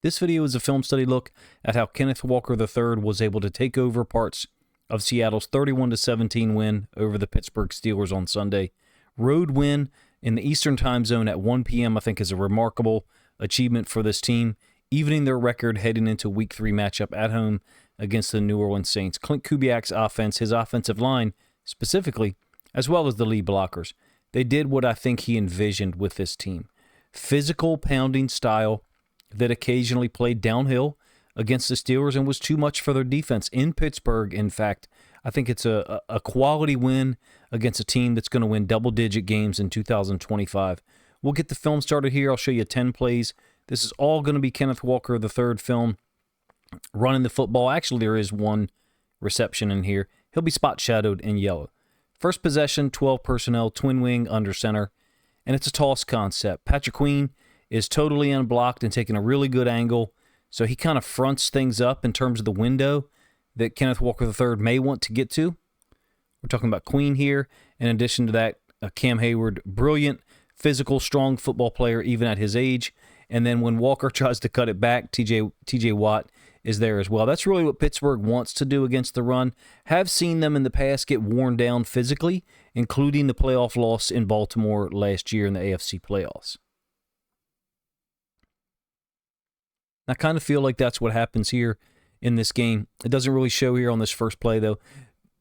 This video is a film study look at how Kenneth Walker III was able to take over parts of Seattle's 31-17 win over the Pittsburgh Steelers on Sunday. Road win in the Eastern time zone at 1 p.m. I think is a remarkable achievement for this team, evening their record heading into Week 3 matchup at home against the New Orleans Saints. Clint Kubiak's offense, his offensive line specifically, as well as the lead blockers, they did what I think he envisioned with this team. Physical pounding style that occasionally played downhill against the Steelers and was too much for their defense in Pittsburgh. In fact, I think it's a quality win against a team that's going to win double-digit games in 2025. We'll get the film started here. I'll show you 10 plays. This is all going to be Kenneth Walker III film running the football. Actually, there is one reception in here. He'll be spot shadowed in yellow. First possession, 12 personnel, twin wing under center, and it's a toss concept. Patrick Queen is totally unblocked and taking a really good angle, so he kind of fronts things up in terms of the window that Kenneth Walker III may want to get to. We're talking about Queen here. In addition to that, Cam Hayward, brilliant, physical, strong football player even at his age. And then when Walker tries to cut it back, TJ Watt is there as well. That's really what Pittsburgh wants to do against the run. Have seen them in the past get worn down physically, including the playoff loss in Baltimore last year in the AFC playoffs. I kind of feel like that's what happens here in this game. It doesn't really show here on this first play, though.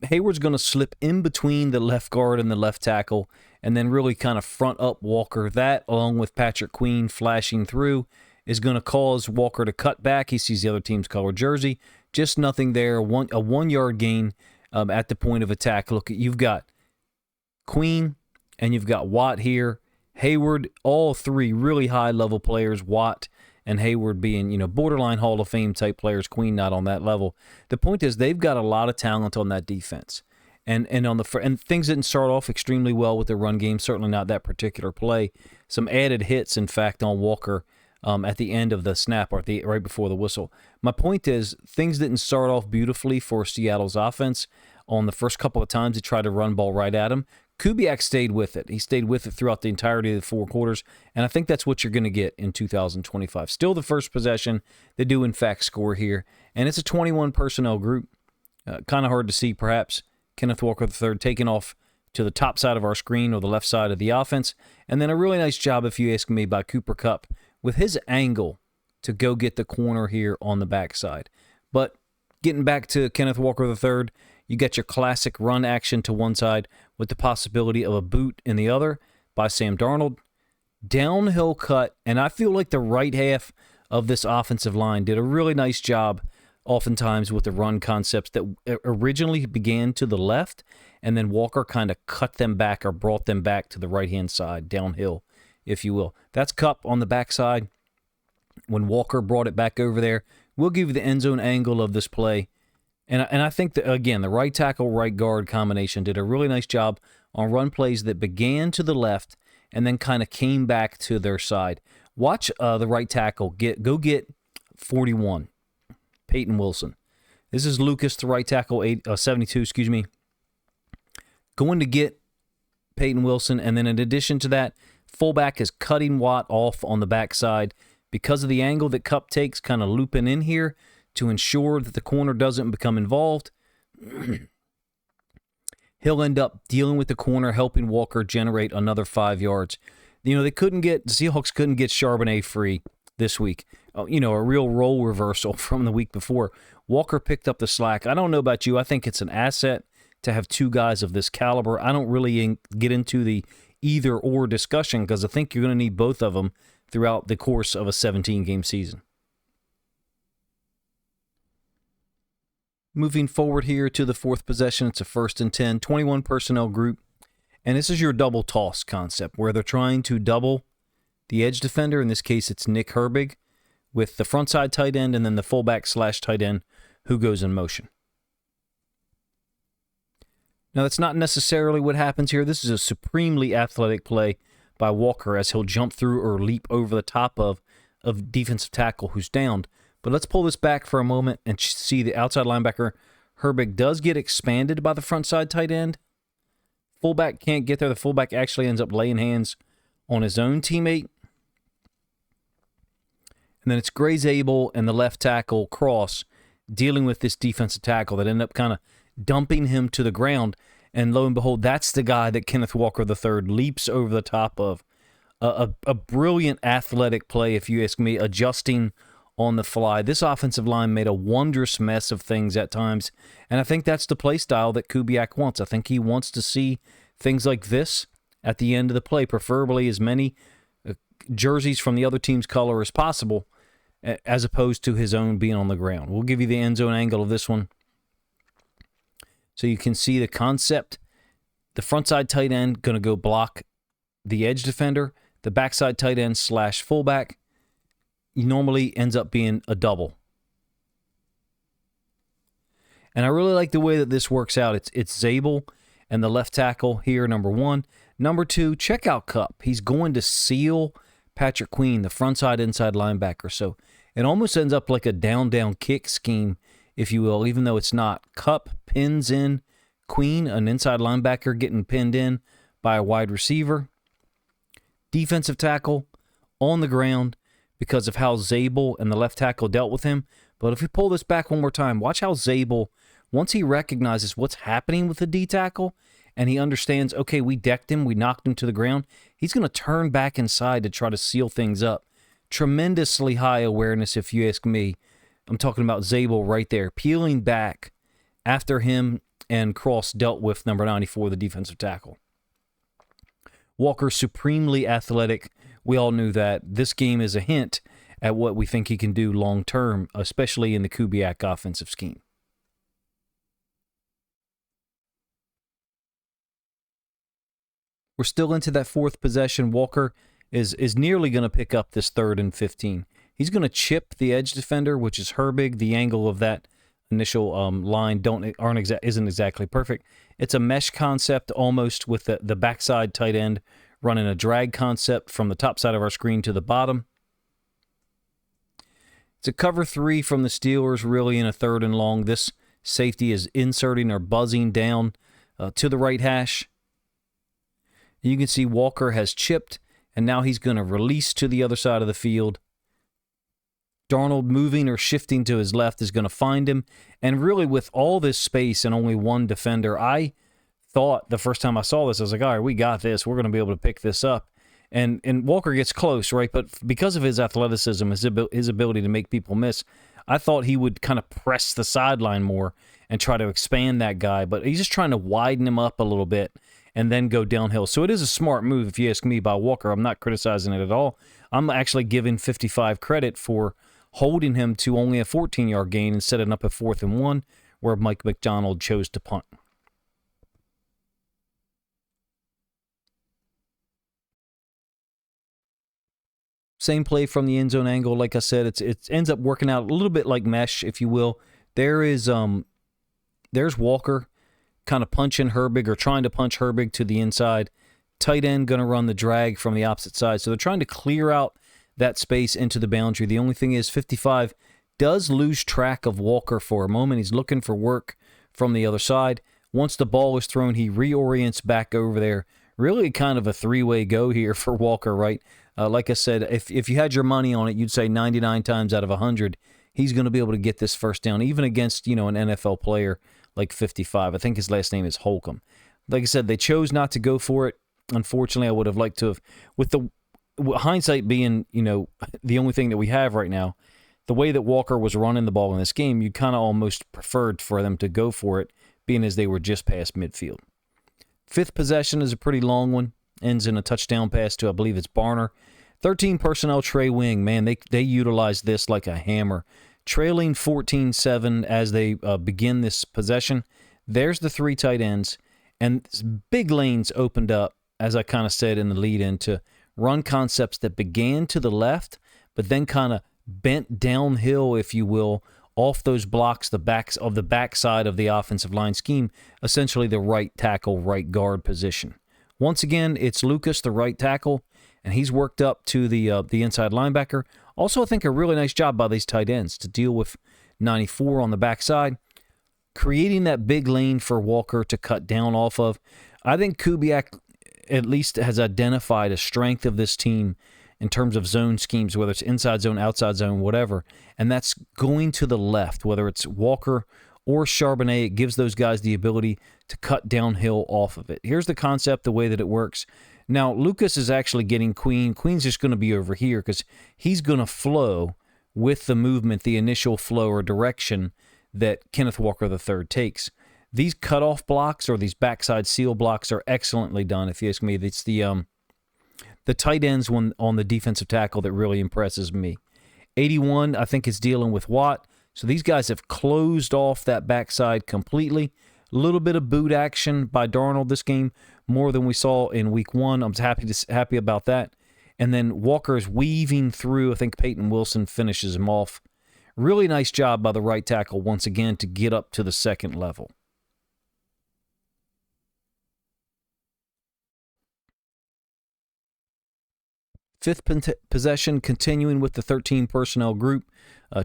Hayward's going to slip in between the left guard and the left tackle and then really kind of front up Walker. That, along with Patrick Queen flashing through, is going to cause Walker to cut back. He sees the other team's color jersey. Just nothing there. A 1 yard gain at the point of attack. Look, you've got Queen and you've got Watt here. Hayward, all three really high-level players. Watt and Hayward being, borderline Hall of Fame type players. Queen not on that level. The point is they've got a lot of talent on that defense, and things didn't start off extremely well with the run game. Certainly not that particular play. Some added hits, in fact, on Walker at the end of the snap or right before the whistle. My point is things didn't start off beautifully for Seattle's offense on the first couple of times they tried to run ball right at him. Kubiak stayed with it. He stayed with it throughout the entirety of the four quarters, and I think that's what you're going to get in 2025. Still the first possession. They do, in fact, score here, and it's a 21 personnel group. Kind of hard to see, perhaps, Kenneth Walker III taking off to the top side of our screen or the left side of the offense, and then a really nice job, if you ask me, by Cooper Kupp with his angle to go get the corner here on the backside. But getting back to Kenneth Walker III, you get your classic run action to one side with the possibility of a boot in the other by Sam Darnold. Downhill cut, and I feel like the right half of this offensive line did a really nice job oftentimes with the run concepts that originally began to the left, and then Walker kind of cut them back or brought them back to the right-hand side, downhill, if you will. That's Kupp on the backside. When Walker brought it back over there, we'll give you the end zone angle of this play. And I think that, again, the right tackle, right guard combination did a really nice job on run plays that began to the left and then kind of came back to their side. Watch the right tackle go get 41, Peyton Wilson. This is Lucas, the right tackle, 72, going to get Peyton Wilson, and then in addition to that, fullback is cutting Watt off on the backside because of the angle that Kupp takes, kind of looping in here to ensure that the corner doesn't become involved. He'll end up dealing with the corner, helping Walker generate another 5 yards. The Seahawks couldn't get Charbonnet free this week. A real role reversal from the week before. Walker picked up the slack. I don't know about you. I think it's an asset to have two guys of this caliber. I don't really get into the either-or discussion because I think you're going to need both of them throughout the course of a 17-game season. Moving forward here to the fourth possession, it's a 1st and 10, 21 personnel group. And this is your double toss concept where they're trying to double the edge defender. In this case, it's Nick Herbig with the front side tight end and then the fullback / tight end who goes in motion. Now, that's not necessarily what happens here. This is a supremely athletic play by Walker as he'll jump through or leap over the top of defensive tackle who's downed. But let's pull this back for a moment and see the outside linebacker. Herbig does get expanded by the front side tight end. Fullback can't get there. The fullback actually ends up laying hands on his own teammate. And then it's Gray Zabel and the left tackle Cross dealing with this defensive tackle that end up kind of dumping him to the ground. And lo and behold, that's the guy that Kenneth Walker III leaps over the top of. A brilliant athletic play, if you ask me, adjusting on the fly. This offensive line made a wondrous mess of things at times, and I think that's the play style that Kubiak wants. I think he wants to see things like this at the end of the play, preferably as many jerseys from the other team's color as possible, as opposed to his own being on the ground. We'll give you the end zone angle of this one so you can see the concept. The frontside tight end going to go block the edge defender. The backside tight end / fullback normally ends up being a double. And I really like the way that this works out. It's Zabel and the left tackle here, number 1. Number 2, checkout Cup. He's going to seal Patrick Queen, the frontside inside linebacker. So it almost ends up like a down kick scheme, if you will, even though it's not. Cup pins in Queen, an inside linebacker getting pinned in by a wide receiver. Defensive tackle on the ground because of how Zabel and the left tackle dealt with him. But if we pull this back one more time, watch how Zabel, once he recognizes what's happening with the D tackle and he understands, okay, we decked him, we knocked him to the ground, he's going to turn back inside to try to seal things up. Tremendously high awareness, if you ask me. I'm talking about Zabel right there, peeling back after him and Cross dealt with number 94, the defensive tackle. Walker, supremely athletic. We all knew that. This game is a hint at what we think he can do long-term, especially in the Kubiak offensive scheme. We're still into that fourth possession. Walker is nearly going to pick up this 3rd and 15. He's going to chip the edge defender, which is Herbig. The angle of that initial line isn't exactly perfect. It's a mesh concept almost with the backside tight end running a drag concept from the top side of our screen to the bottom. It's a cover 3 from the Steelers, really in a 3rd and long. This safety is inserting or buzzing down to the right hash. You can see Walker has chipped, and now he's going to release to the other side of the field. Darnold moving or shifting to his left is going to find him. And really, with all this space and only one defender, I thought the first time I saw this, I was like, all right, we got this. We're going to be able to pick this up. And Walker gets close, right? But because of his athleticism, his ability to make people miss, I thought he would kind of press the sideline more and try to expand that guy. But he's just trying to widen him up a little bit and then go downhill. So it is a smart move, if you ask me, by Walker. I'm not criticizing it at all. I'm actually giving 55 credit for holding him to only a 14-yard gain and setting up a 4th and 1 where Mike McDonald chose to punt. Same play from the end zone angle. Like I said, it ends up working out a little bit like mesh, if you will. There's Walker kind of punching Herbig or trying to punch Herbig to the inside. Tight end going to run the drag from the opposite side. So they're trying to clear out that space into the boundary. The only thing is 55 does lose track of Walker for a moment. He's looking for work from the other side. Once the ball is thrown, he reorients back over there. Really kind of a 3-way go here for Walker, right? Like I said, if you had your money on it, you'd say 99 times out of 100, he's going to be able to get this first down, even against, an NFL player like 55. I think his last name is Holcomb. Like I said, they chose not to go for it. Unfortunately, I would have liked to have, with hindsight being, the only thing that we have right now, the way that Walker was running the ball in this game, you kind of almost preferred for them to go for it, being as they were just past midfield. 5th possession is a pretty long one. Ends in a touchdown pass to, I believe it's Barner. 13 personnel Trey Wing. Man, they utilize this like a hammer. Trailing 14-7 as they begin this possession. There's the 3 tight ends. And big lanes opened up, as I kind of said in the lead-in, to run concepts that began to the left, but then kind of bent downhill, if you will, off those blocks, the backside of the offensive line scheme, essentially the right tackle, right guard position. Once again, it's Lucas, the right tackle, and he's worked up to the inside linebacker. Also, I think a really nice job by these tight ends to deal with 94 on the backside, creating that big lane for Walker to cut down off of. I think Kubiak at least has identified a strength of this team in terms of zone schemes, whether it's inside zone, outside zone, whatever, and that's going to the left, whether it's Walker or Charbonnet. It gives those guys the ability to cut downhill off of it. Here's the concept, the way that it works. Now, Lucas is actually getting Queen. Queen's just going to be over here because he's going to flow with the movement, the initial flow or direction that Kenneth Walker III takes. These cutoff blocks or these backside seal blocks are excellently done, if you ask me. It's the tight ends on the defensive tackle that really impresses me. 81, I think, is dealing with Watt. So these guys have closed off that backside completely. A little bit of boot action by Darnold this game, more than we saw in week 1. I'm happy about that. And then Walker is weaving through. I think Peyton Wilson finishes him off. Really nice job by the right tackle once again to get up to the second level. Fifth possession, continuing with the 13 personnel group.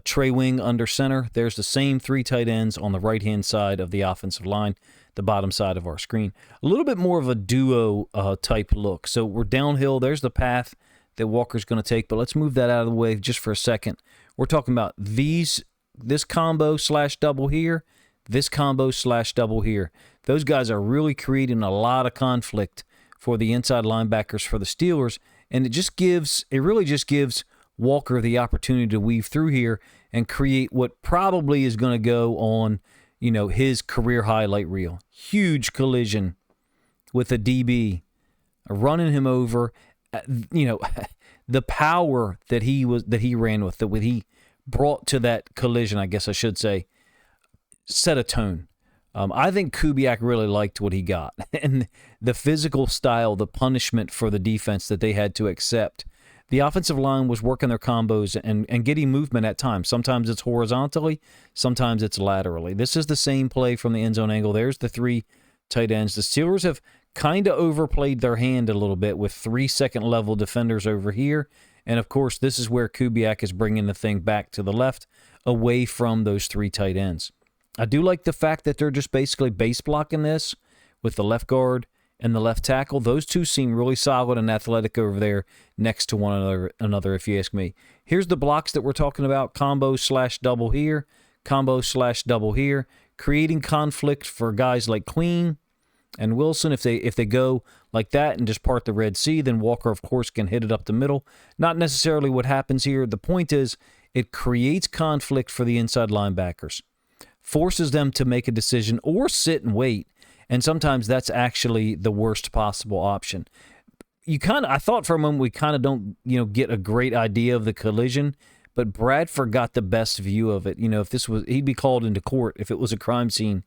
Trey Wing under center. There's the same 3 tight ends on the right-hand side of the offensive line, the bottom side of our screen. A little bit more of a duo type look. So we're downhill. There's the path that Walker's going to take, but let's move that out of the way just for a second. We're talking about this combo / double here, this combo / double here. Those guys are really creating a lot of conflict for the inside linebackers for the Steelers, and it really just gives Walker the opportunity to weave through here and create what probably is going to go on, his career highlight reel. Huge collision with a DB, running him over. The power that he ran with, that he brought to that collision, I guess I should say, set a tone. I think Kubiak really liked what he got. And the physical style, the punishment for the defense that they had to accept. The offensive line was working their combos and getting movement at times. Sometimes it's horizontally, sometimes it's laterally. This is the same play from the end zone angle. There's the 3 tight ends. The Steelers have kind of overplayed their hand a little bit with 3 second-level defenders over here. And, of course, this is where Kubiak is bringing the thing back to the left, away from those 3 tight ends. I do like the fact that they're just basically base blocking this with the left guard and the left tackle. Those 2 seem really solid and athletic over there next to one another, if you ask me. Here's the blocks that we're talking about, combo / double here, combo / double here, creating conflict for guys like Queen and Wilson. If they go like that and just part the Red Sea, then Walker, of course, can hit it up the middle. Not necessarily what happens here. The point is it creates conflict for the inside linebackers, forces them to make a decision or sit and wait, and sometimes that's actually the worst possible option. I thought for a moment we kind of don't, get a great idea of the collision, but Bradford got the best view of it. If this was, he'd be called into court if it was a crime scene,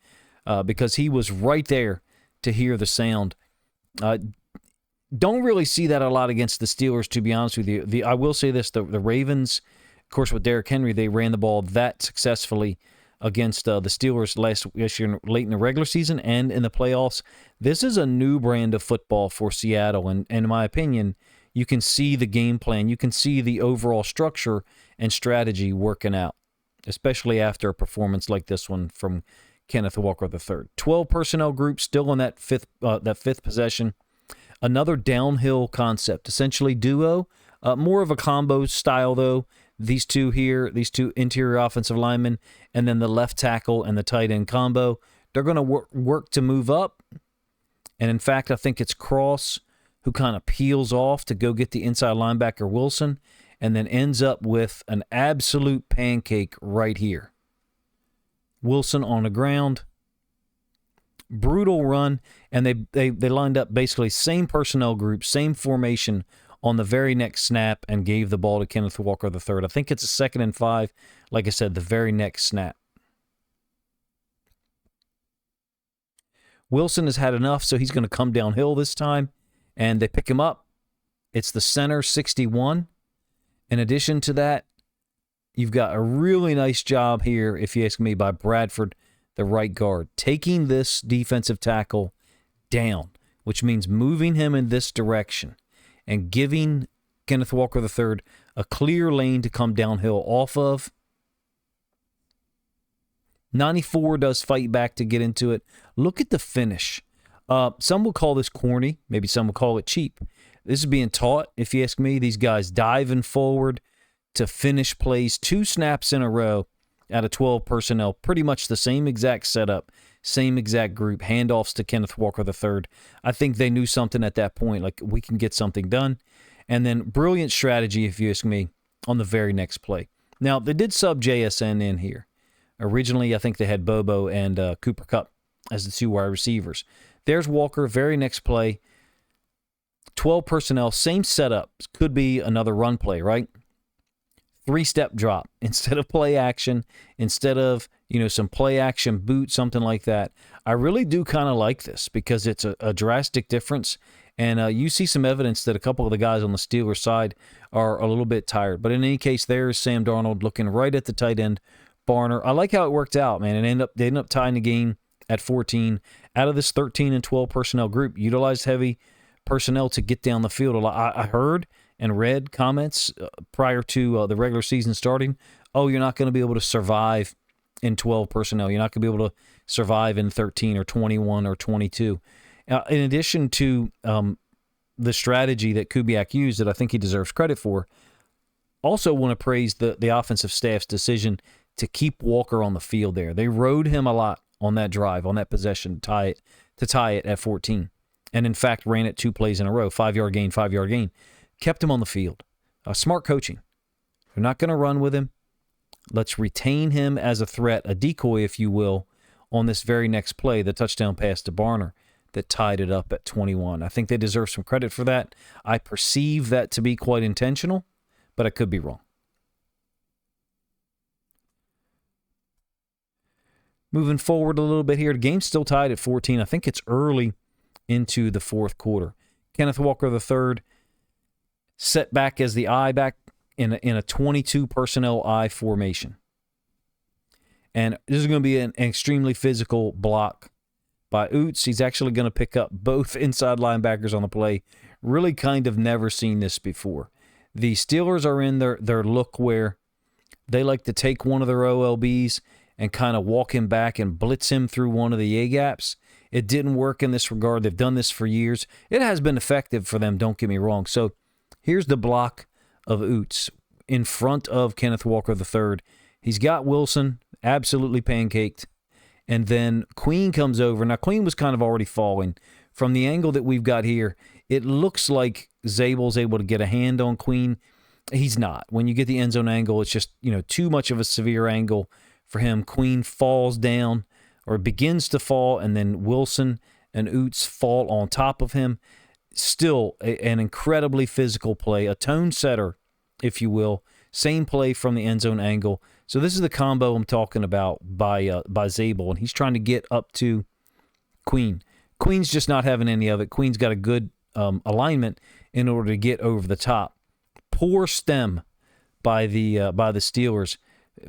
because he was right there to hear the sound. Don't really see that a lot against the Steelers, to be honest with you. I will say this, the Ravens, of course, with Derrick Henry, they ran the ball that successfully against the Steelers last year, late in the regular season and in the playoffs. This is a new brand of football for Seattle, and in my opinion, you can see the game plan. You can see the overall structure and strategy working out, especially after a performance like this one from Kenneth Walker III. 12 personnel group still on that fifth possession. Another downhill concept, essentially duo, more of a combo style though. These 2 here, these 2 interior offensive linemen, and then the left tackle and the tight end combo. They're going to work to move up. And in fact, I think it's Cross who kind of peels off to go get the inside linebacker Wilson, and then ends up with an absolute pancake right here. Wilson on the ground. Brutal run, and they lined up basically same personnel group, same formation on the very next snap and gave the ball to Kenneth Walker III. I think it's a 2nd and 5. Like I said, the very next snap. Wilson has had enough, so he's going to come downhill this time, and they pick him up. It's the center, 61. In addition to that, you've got a really nice job here, if you ask me, by Bradford, the right guard, taking this defensive tackle down, which means moving him in this direction and giving Kenneth Walker III a clear lane to come downhill off of. 94 does fight back to get into it. Look at the finish. Some will call this corny. Maybe some will call it cheap. This is being taught, if you ask me. These guys diving forward to finish plays 2 snaps in a row out of 12 personnel. Pretty much the same exact setup, same exact group, handoffs to Kenneth Walker III. I think they knew something at that point, like we can get something done. And then brilliant strategy, if you ask me, on the very next play. Now, they did sub JSN in here. Originally, I think they had Bobo and Cooper Kupp as the 2 wide receivers. There's Walker, very next play. 12 personnel, same setup. Could be another run play, right? 3-step drop. Instead of play action, instead of, some play action boot, something like that. I really do kind of like this because it's a drastic difference. And you see some evidence that a couple of the guys on the Steelers side are a little bit tired. But in any case, there's Sam Darnold looking right at the tight end, Barner. I like how it worked out, man. They ended up tying the game at 14. Out of this 13 and 12 personnel group, utilized heavy personnel to get down the field. I heard and read comments prior to the regular season starting. Oh, you're not going to be able to survive in 12 personnel. You're not going to be able to survive in 13 or 21 or 22. In addition to the strategy that Kubiak used that I think he deserves credit for, also want to praise the offensive staff's decision to keep Walker on the field there. They rode him a lot on that drive, on that possession, to tie it at 14. And in fact, ran it 2 plays in a row, 5-yard gain, 5-yard gain. Kept him on the field. Smart coaching. They're not going to run with him. Let's retain him as a threat, a decoy, if you will, on this very next play, the touchdown pass to Barner that tied it up at 21. I think they deserve some credit for that. I perceive that to be quite intentional, but I could be wrong. Moving forward a little bit here, the game's still tied at 14. I think it's early into the fourth quarter. Kenneth Walker III set back as the I back in a 22 personnel I formation. And this is going to be an extremely physical block by Oots. He's actually going to pick up both inside linebackers on the play. Really kind of never seen this before. The Steelers are in their look where they like to take one of their OLBs and kind of walk him back and blitz him through one of the A-gaps. It didn't work in this regard. They've done this for years. It has been effective for them, don't get me wrong. So here's the block of Oots in front of Kenneth Walker III. He's got Wilson absolutely pancaked. And then Queen comes over. Now, Queen was kind of already falling. From the angle that we've got here, it looks like Zabel's able to get a hand on Queen. He's not. When you get the end zone angle, it's just, too much of a severe angle for him. Queen falls down or begins to fall, and then Wilson and Oots fall on top of him. Still an incredibly physical play, a tone setter, if you will. Same play from the end zone angle. So this is the combo I'm talking about by Zabel, and he's trying to get up to Queen. Queen's just not having any of it. Queen's got a good alignment in order to get over the top. Poor stem by the Steelers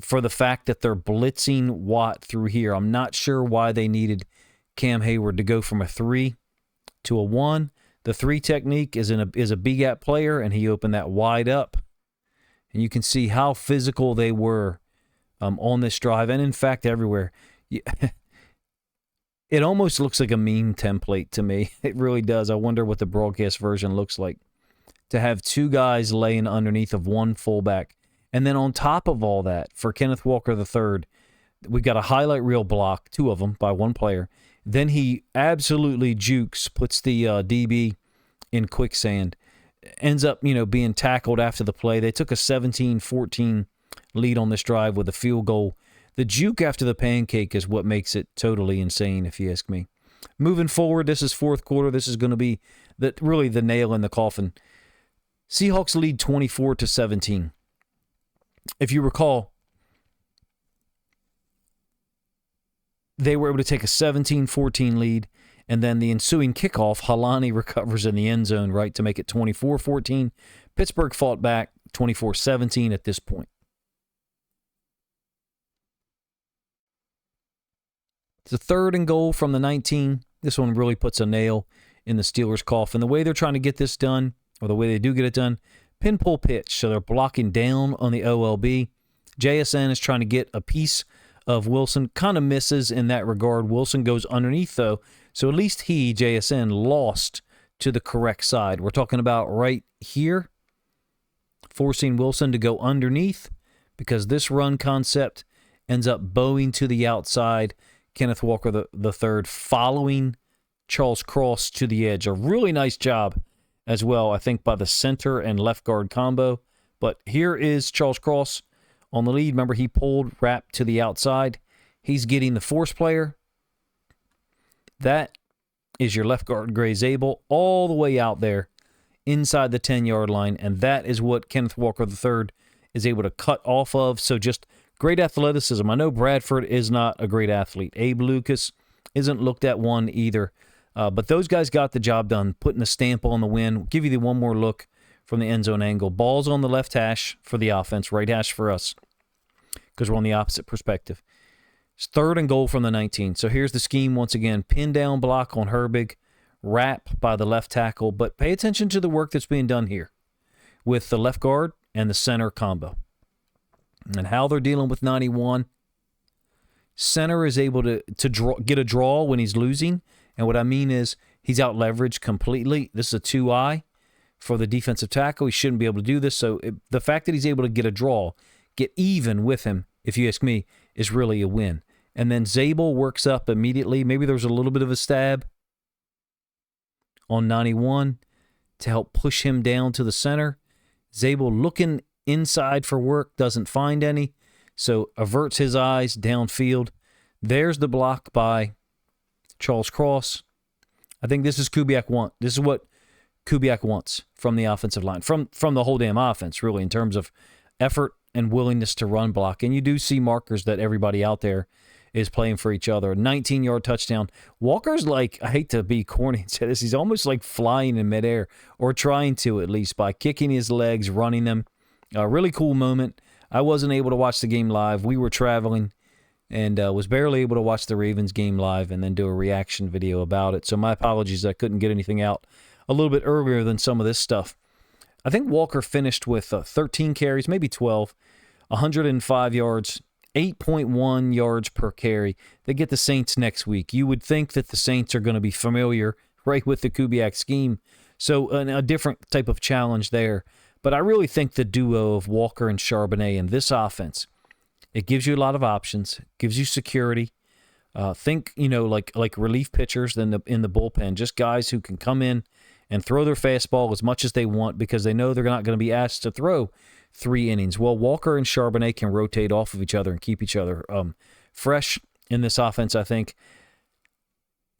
for the fact that they're blitzing Watt through here. I'm not sure why they needed Cam Hayward to go from a 3 to a 1. The 3 technique is a B-gap player, and he opened that wide up. And you can see how physical they were on this drive, and in fact everywhere. It almost looks like a meme template to me. It really does. I wonder what the broadcast version looks like. To have 2 guys laying underneath of 1 fullback. And then on top of all that, for Kenneth Walker III, we've got a highlight reel block, 2 of them by 1 player. Then he absolutely jukes, puts the DB in quicksand. Ends up, being tackled after the play. They took a 17-14 lead on this drive with a field goal. The juke after the pancake is what makes it totally insane, if you ask me. Moving forward, this is fourth quarter. This is going to be really the nail in the coffin. Seahawks lead 24-17. If you recall, they were able to take a 17-14 lead, and then the ensuing kickoff, Halani recovers in the end zone, right, to make it 24-14. Pittsburgh fought back 24-17 at this point. It's a 3rd and goal from the 19. This one really puts a nail in the Steelers' coffin. The way they're trying to get this done, or the way they do get it done, pin pull pitch. So they're blocking down on the OLB. JSN is trying to get a piece of Wilson. Kind of misses in that regard. Wilson goes underneath, though. So at least JSN, lost to the correct side. We're talking about right here, forcing Wilson to go underneath, because this run concept ends up bowing to the outside. Kenneth Walker the third following Charles Cross to the edge. A really nice job as well, I think, by the center and left guard combo. But here is Charles Cross on the lead. Remember, he pulled wrap to the outside. He's getting the force player. That is your left guard, Gray Zabel, all the way out there inside the 10-yard line. And that is what Kenneth Walker III is able to cut off of. So just great athleticism. I know Bradford is not a great athlete. Abe Lucas isn't looked at one either. But those guys got the job done, putting a stamp on the win. We'll give you the one more look from the end zone angle. Ball's on the left hash for the offense, right hash for us, because we're on the opposite perspective. It's 3rd and goal from the 19. So here's the scheme once again. Pin down block on Herbig, wrap by the left tackle. But pay attention to the work that's being done here with the left guard and the center combo. And how they're dealing with 91. Center is able to get a draw when he's losing. And what I mean is he's out leveraged completely. This is a 2-eye for the defensive tackle. He shouldn't be able to do this. So the fact that he's able to get a draw, get even with him, if you ask me, is really a win. And then Zabel works up immediately. Maybe there's a little bit of a stab on 91 to help push him down to the center. Zabel looking inside for work, doesn't find any, so averts his eyes downfield. There's the block by Charles Cross. I think this is Kubiak want. This is what Kubiak wants from the offensive line, from the whole damn offense, really, in terms of effort and willingness to run block. And you do see markers that everybody out there is playing for each other. 19-yard touchdown. Walker's like, I hate to be corny and say this, he's almost like flying in midair, or trying to at least, by kicking his legs, running them. A really cool moment. I wasn't able to watch the game live. We were traveling and was barely able to watch the Ravens game live and then do a reaction video about it. So my apologies, I couldn't get anything out a little bit earlier than some of this stuff. I think Walker finished with 13 carries, maybe 12, 105 yards, 8.1 yards per carry. They get the Saints next week. You would think that the Saints are going to be familiar, right, with the Kubiak scheme. So a different type of challenge there. But I really think the duo of Walker and Charbonnet in this offense, it gives you a lot of options, gives you security. Think, like relief pitchers in the bullpen, just guys who can come in and throw their fastball as much as they want because they know they're not going to be asked to throw 3 innings. Well, Walker and Charbonnet can rotate off of each other and keep each other fresh in this offense, I think.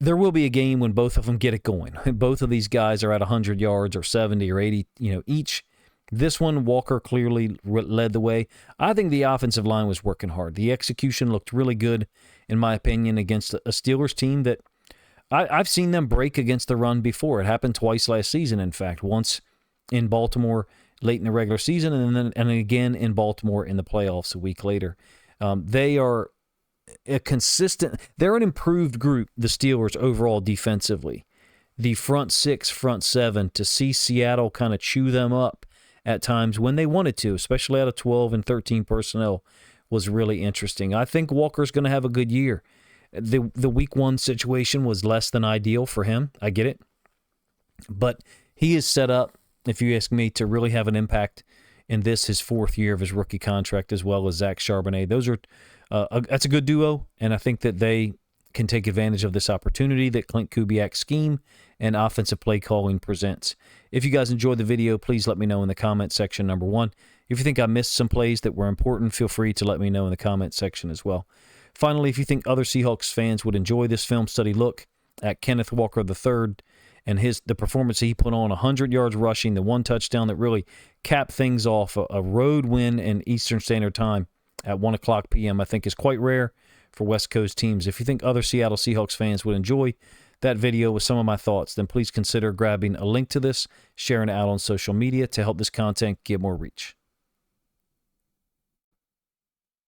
There will be a game when both of them get it going. Both of these guys are at 100 yards or 70 or 80, each. This one, Walker clearly led the way. I think the offensive line was working hard. The execution looked really good, in my opinion, against a Steelers team that I've seen them break against the run before. It happened twice last season, in fact. Once in Baltimore late in the regular season and then again in Baltimore in the playoffs a week later. They are they're an improved group, the Steelers, overall defensively. The front 6, front 7, to see Seattle kind of chew them up at times when they wanted to, especially out of 12 and 13 personnel, was really interesting. I think Walker's going to have a good year. The week 1 situation was less than ideal for him. I get it. But he is set up, if you ask me, to really have an impact in this, his 4th year of his rookie contract, as well as Zach Charbonnet. Those are that's a good duo, and I think that they can take advantage of this opportunity that Clint Kubiak's scheme and offensive play calling presents. If you guys enjoyed the video, please let me know in the comment section, number 1. If you think I missed some plays that were important, feel free to let me know in the comment section as well. Finally, if you think other Seahawks fans would enjoy this film study look at Kenneth Walker III and the performance he put on, 100 yards rushing, the 1 touchdown that really capped things off, a road win in Eastern Standard Time at 1 o'clock p.m., I think is quite rare for West Coast teams. If you think other Seattle Seahawks fans would enjoy that video with some of my thoughts, then please consider grabbing a link to this, sharing it out on social media to help this content get more reach.